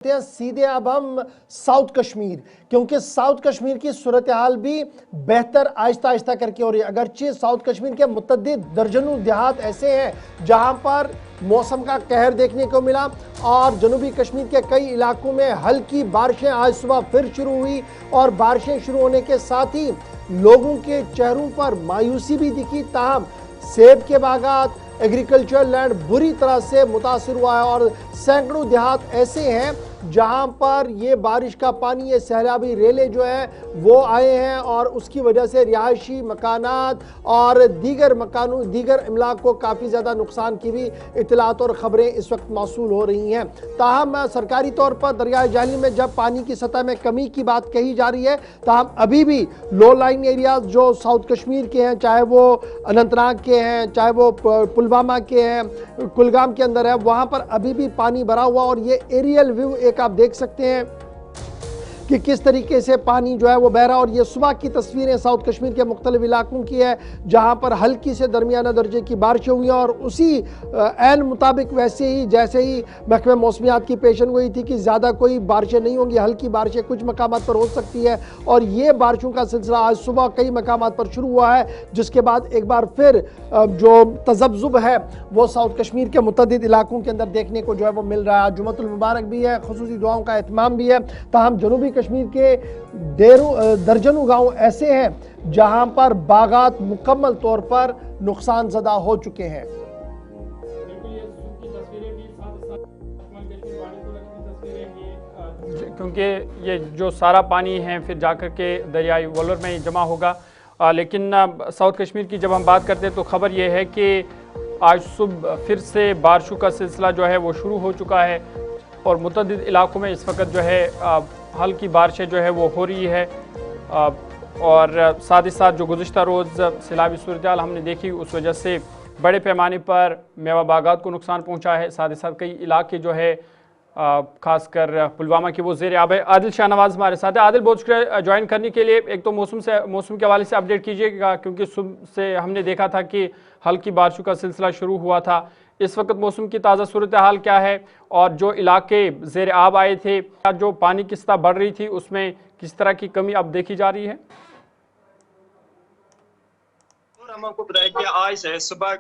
हैं सीधे अब हम साउथ कश्मीर, क्योंकि साउथ कश्मीर की सूरत हाल भी बेहतर आहिस्ता आहिस्ता करके हो रही है। अगरचे साउथ कश्मीर के मुतअद्दिद दर्जनों देहात ऐसे हैं जहां पर मौसम का कहर देखने को मिला और जनूबी कश्मीर के कई इलाकों में हल्की बारिशें आज सुबह फिर शुरू हुई और बारिशें शुरू होने के साथ ही लोगों के चेहरों पर मायूसी भी दिखी। ताहम सेब के बागात, एग्रीकल्चर लैंड बुरी तरह से मुतासिर हुआ है और सैकड़ों देहात ऐसे हैं जहां पर ये बारिश का पानी, ये सैलाबी रेले जो है वो आए हैं और उसकी वजह से रिहायशी मकानात और दीगर इमलाक को काफ़ी ज़्यादा नुकसान की भी इतलात और ख़बरें इस वक्त मौसूल हो रही हैं। ताहम सरकारी तौर पर दरियाए जाहली में जब पानी की सतह में कमी की बात कही जा रही है, ताहम अभी भी लो लाइन एरियाज जो साउथ कश्मीर के हैं, चाहे वो अनंतनाग के हैं, चाहे वो पुलवामा के हैं, कुलगाम के अंदर है, वहाँ पर अभी भी पानी भरा हुआ और ये एरियल व्यू एक आप देख सकते हैं कि किस तरीके से पानी जो है वो बह रहा है। और ये सुबह की तस्वीरें साउथ कश्मीर के मुख्तलिफ इलाकों की है जहां पर हल्की से दरमियाना दर्जे की बारिशें हुई हैं और उसी ऐन मुताबिक वैसे ही जैसे ही महकमे मौसमियात की पेशन गोई थी कि ज़्यादा कोई बारिशें नहीं होंगी, हल्की बारिशें कुछ मकामात पर हो सकती है और ये बारिशों का सिलसिला आज सुबह कई मकामात पर शुरू हुआ है, जिसके बाद एक बार फिर जो तज़ब्ज़ुब है वो साउथ कश्मीर के मुतअद्दिद इलाकों के अंदर देखने को जो है वो मिल रहा है। जुम्मतुल मुबारक भी है, खुसूसी दुआओं का एहतमाम भी है। ताहम जनूबी कश्मीर के दर्जनों गांव ऐसे हैं जहां पर बागात मुकम्मल तौर पर नुकसान ज़दा हो चुके हैं। क्योंकि ये जो सारा पानी है फिर जाकर के दरियाई वोलर में जमा होगा। लेकिन साउथ कश्मीर की जब हम बात करते हैं तो ख़बर ये है कि आज सुबह फिर से बारिशों का सिलसिला जो है वो शुरू हो चुका है और मुतअद्दिद इलाकों में इस वक्त जो है हल्की बारिशें जो है वो हो रही है और साथ ही साथ जो गुज़िश्ता रोज़ सैलाबी सूरत हाल हमने देखी उस वजह से बड़े पैमाने पर मेवा बागात को नुकसान पहुंचा है। साथ ही साथ कई इलाके जो है खासकर पुलवामा की वो ज़ेर आब है। आदिल शाहनवाज हमारे साथ है। आदिल, बहुत शुक्रिया ज्वाइन करने के लिए। एक तो मौसम के हवाले से अपडेट कीजिएगा, क्योंकि सुबह से हमने देखा था कि हल्की बारिशों का सिलसिला शुरू हुआ था। इस वक्त मौसम की ताज़ा सूरत हाल क्या है और जो इलाके ज़ेर आब आए थे, जो पानी की सतह बढ़ रही थी, उसमें किस तरह की कमी अब देखी जा रही है? हम आपको बताया कि आज सुबह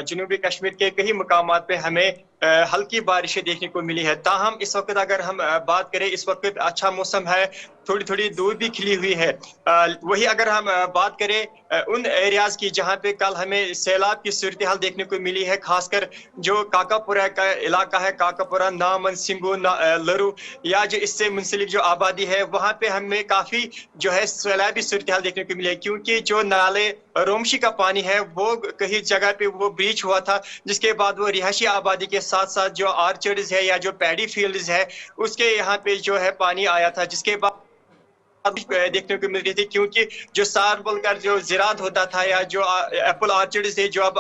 जनूबी कश्मीर के कई मकामात पे हमें हल्की बारिशें देखने को मिली है। ताहम इस वक्त अगर हम बात करें, इस वक्त अच्छा मौसम है, थोड़ी थोड़ी धूप भी खिली हुई है। वही अगर हम बात करें उन एरियाज की जहां पे कल हमें सैलाब की सूरत हाल देखने को मिली है, खासकर जो काकापुरा का इलाका है, काकापुरा, नामन, सिंगू, लरू या जो इससे मुंसलिक जो आबादी है, वहां पे हमें काफी जो है सैलाबी सूरत हाल देखने को मिली है, क्योंकि जो नाले रोमशी का पानी है वो कहीं जगह पे वो ब्रीच हुआ था, जिसके बाद वो रिहायशी आबादी के साथ साथ जो आर्चर्ड्स है या जो पैडी फील्ड्स है उसके यहाँ पे जो है पानी आया था, जिसके बाद देखने को मिल रही थी, क्योंकि जो सारबल का जो ज़राअत होता था या जो एप्पल ऑर्चर्ड थे जो अब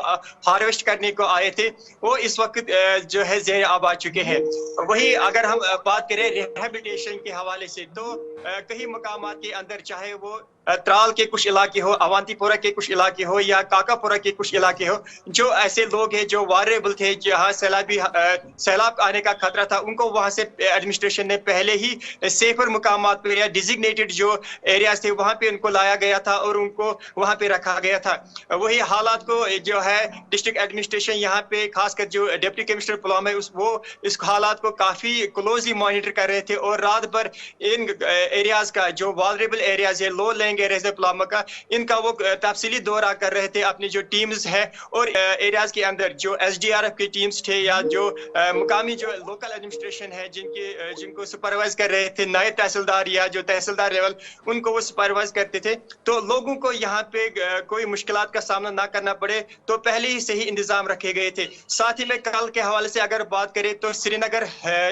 हार्वेस्ट करने को आए थे, वो इस वक्त जो है ज़ेर आब आ चुके हैं। वही अगर हम बात करें रिहेबिलिटेशन के हवाले से, तो कई मकामात के अंदर, चाहे वो त्राल के कुछ इलाके हो, अवंतीपुरा के कुछ इलाके हो या काकापुरा के कुछ इलाके हो, जो ऐसे लोग हैं जो वारेबल थे, जहाँ सैलाब आने का खतरा था, उनको वहां से एडमिनिस्ट्रेशन ने पहले ही सेफर मकामात पर या डिजिग्नेटेड जो एरियाज थे वहां पे उनको लाया गया था और उनको वहां पे रखा गया था। वही हालात को जो है डिस्ट्रिक्ट एडमिनिस्ट्रेशन यहाँ पे खासकर जो डिप्टी कमिश्नर पुलवामा वो इस हालात को काफी क्लोजली मॉनिटर कर रहे थे और रात भर इन एरियाज का जो वालरेबल एरियाज है, लो लेंग एरियाज है पुलवामा का, इनका वो तफसीली दौरा कर रहे थे अपनी जो टीम्स है और एरियाज के अंदर जो SDRF की टीम्स थे या जो मुकामी जो लोकल एडमिनिस्ट्रेशन है जिनको सुपरवाइज कर रहे थे नायब तहसीलदार या जो तहसीलदार लेवल, उनको वो सुपरवाइज करते थे, तो लोगों को यहाँ पे कोई मुश्किलात का सामना ना करना पड़े तो पहले ही से ही इंतजाम रखे गए थे। साथ ही में कल के हवाले से अगर बात करें तो श्रीनगर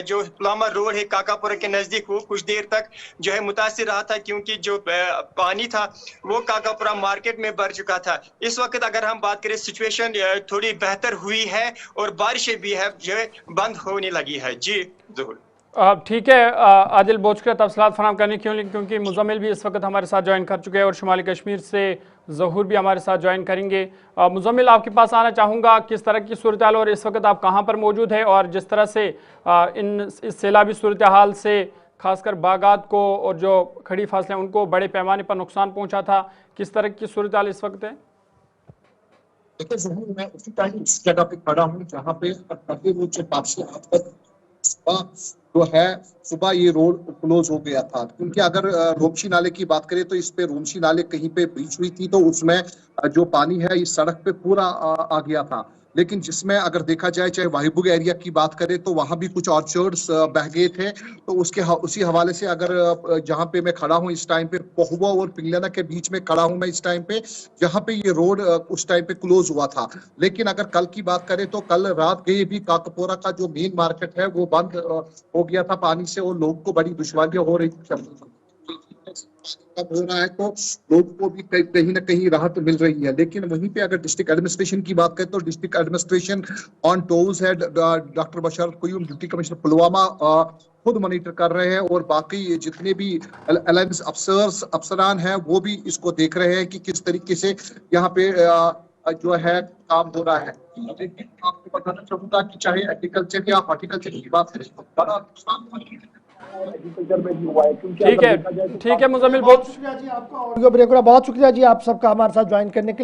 जो पुलवामा रोड है काकापुरा के नजदीक, वो कुछ देर तक जो है मुतासिर रहा था, क्योंकि जो पानी था वो काकापुरा मार्केट में भर चुका था। इस वक्त अगर हम बात करें सिचुएशन थोड़ी बेहतर हुई है और बारिशें भी है जो बंद होने लगी है। जी जरूर। ठीक है आदिल, बहुत शुक्रिया तफसीलात फराहम करने के लिए, क्योंकि मुजम्मिल भी इस वक्त हमारे साथ ज्वाइन कर चुके हैं और शुमाली कश्मीर से ज़हूर भी हमारे साथ ज्वाइन करेंगे। मुजम्मिल, आपके पास आना चाहूँगा, किस तरह की सूरत हाल और इस वक्त आप कहाँ पर मौजूद है, और जिस तरह से इस सैलाबी सूरत हाल से खासकर बागात को और जो खड़ी फसलें उनको बड़े पैमाने पर नुकसान पहुँचा था, किस तरह की सूरत हाल इस वक्त है? देखिए ज़हूर, मैं उसी टाइम उस जगह पे खड़ा हूँ जहाँ पे कभी वो जो बादशाह आपदा सुबह जो है, सुबह ये रोड क्लोज हो गया था, क्योंकि अगर रोमशी नाले की बात करें तो इस पे रोमशी नाले कहीं पे ब्रीच हुई थी, तो उसमें जो पानी है इस सड़क पे पूरा आ गया था। लेकिन जिसमें अगर देखा जाए, चाहे वाहिबुग एरिया की बात करें तो वहां भी कुछ ऑर्चर्ड्स बह गए थे, तो उसी हवाले से अगर जहां पे मैं खड़ा हूं इस टाइम पे, पहुआ और पिंगलाना के बीच में खड़ा हूं मैं इस टाइम पे, जहां पे ये रोड उस टाइम पे क्लोज हुआ था। लेकिन अगर कल की बात करें तो कल रात गए भी काकपोरा का जो मेन मार्केट है वो बंद हो गया था पानी से, और लोगों को बड़ी दुश्वारियां हो रही थी। कब हो रहा है तो लोगों को भी कहीं ना कहीं राहत मिल रही है। लेकिन वहीं पे अगर डिस्ट्रिक्ट एडमिनिस्ट्रेशन की बात करें तो डिस्ट्रिक्ट एडमिनिस्ट्रेशन ऑन टोज है। Doctor Basharat Qayoom, deputy commissioner Pulwama, खुद मॉनिटर कर रहे हैं, और बाकी जितने भी अलायंस अफसरान हैं वो भी इसको देख रहे हैं कि किस तरीके से यहाँ पे जो है काम हो रहा है। लेकिन आपको बताना चाहूंगा कि चाहे एग्रीकल्चर या हॉर्टिकल्चर की बात करें तो बड़ा नुकसान एग्रीकल्चर में भी हुआ है, क्योंकि ठीक है मुजम्मिल, बहुत शुक्रिया जी आपका, ऑडियो ब्रेक, बहुत शुक्रिया जी आप सबका हमारे साथ ज्वाइन करने के लिए।